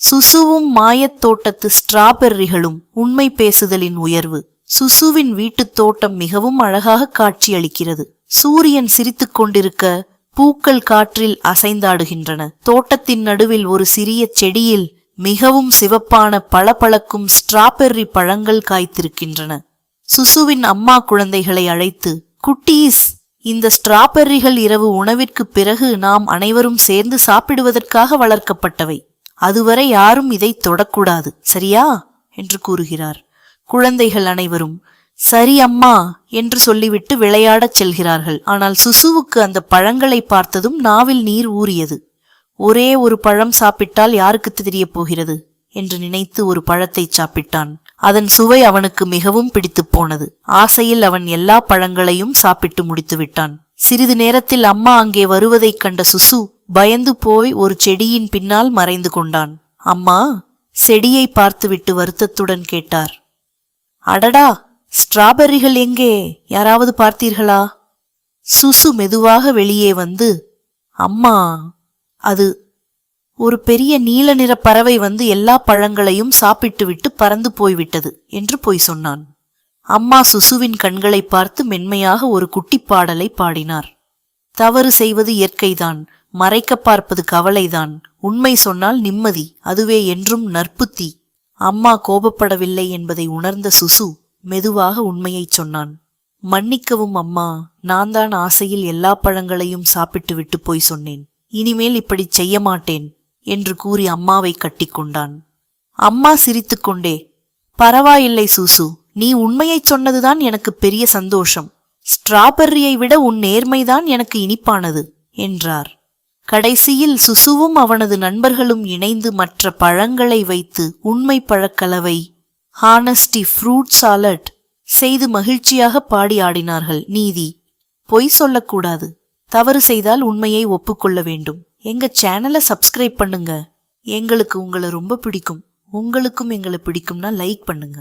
சுசுவும் மாயத் தோட்டத்து ஸ்ட்ராபெர்ரிகளும் உண்மை பேசுதலின் உயர்வு. சுசுவின் வீட்டுத் தோட்டம் மிகவும் அழகாக காட்சியளிக்கிறது. சூரியன் சிரித்துக் கொண்டிருக்க பூக்கள் காற்றில் அசைந்தாடுகின்றன. தோட்டத்தின் நடுவில் ஒரு சிறிய செடியில் மிகவும் சிவப்பான பளபளக்கும் ஸ்ட்ராபெர்ரி பழங்கள் காய்த்திருக்கின்றன. சுசுவின் அம்மா குழந்தைகளை அழைத்து, குட்டீஸ், இந்த ஸ்ட்ராபெர்ரிகள் இரவு உணவிற்கு பிறகு நாம் அனைவரும் சேர்ந்து சாப்பிடுவதற்காக வளர்க்கப்பட்டவை. அதுவரை யாரும் இதை தொடக்கூடாது, சரியா என்று கூறுகிறார். குழந்தைகள் அனைவரும் சரி அம்மா என்று சொல்லிவிட்டு விளையாடச் செல்கிறார்கள். ஆனால் சுசுவுக்கு அந்த பழங்களை பார்த்ததும் நாவில் நீர் ஊறியது. ஒரே ஒரு பழம் சாப்பிட்டால் யாருக்கு தெரியப் போகிறது என்று நினைத்து ஒரு பழத்தை சாப்பிட்டான். அதன் சுவை அவனுக்கு மிகவும் பிடித்து போனது. ஆசையில் அவன் எல்லா பழங்களையும் சாப்பிட்டு முடித்து விட்டான். சிறிது நேரத்தில் அம்மா அங்கே வருவதைக் கண்ட சுசு பயந்து போய் ஒரு செடியின் பின்னால் மறைந்து கொண்டான். அம்மா செடியை பார்த்துவிட்டு வருத்தத்துடன் கேட்டார், அடடா, ஸ்ட்ராபெர்ரிகள் எங்கே? யாராவது பார்த்தீர்களா? சுசு மெதுவாக வெளியே வந்து, அம்மா, அது ஒரு பெரிய நீல நிற பறவை வந்து எல்லா பழங்களையும் சாப்பிட்டு விட்டு பறந்து போய்விட்டது என்று பொய் சொன்னான். அம்மா சுசுவின் கண்களை பார்த்து மென்மையாக ஒரு குட்டி பாடலை பாடினார். தவறு செய்வது இயற்கைதான், மறைக்க பார்ப்பது கவலைதான், உண்மை சொன்னால் நிம்மதி, அதுவே என்றும் நற்புத்தி. அம்மா கோபப்படவில்லை என்பதை உணர்ந்த சுசு மெதுவாக உண்மையைச் சொன்னான். மன்னிக்கவும் அம்மா, நான் தான் ஆசையில் எல்லா பழங்களையும் சாப்பிட்டு விட்டு போய் சொன்னேன். இனிமேல் இப்படி செய்ய மாட்டேன் என்று கூறி அம்மாவை கட்டிக்கொண்டான். அம்மா சிரித்துக்கொண்டே, பரவாயில்லை சுசு, நீ உண்மையைச் சொன்னதுதான் எனக்கு பெரிய சந்தோஷம். ஸ்ட்ராபெர்ரியை விட உன் நேர்மைதான் எனக்கு இனிப்பானது என்றார். கடைசியில் சுசுவும் அவனது நண்பர்களும் இணைந்து மற்ற பழங்களை வைத்து உண்மை பழக்கலவை, ஹானஸ்டி ஃப்ரூட் சாலட் செய்து மகிழ்ச்சியாக பாடி ஆடினார்கள். நீதி, பொய் சொல்லக்கூடாது, தவறு செய்தால் உண்மையை ஒப்புக்கொள்ள வேண்டும். எங்க சேனலை சப்ஸ்கிரைப் பண்ணுங்க. எங்களுக்கு உங்களை ரொம்ப பிடிக்கும். உங்களுக்கும் எங்களை பிடிக்கும்னா லைக் பண்ணுங்க.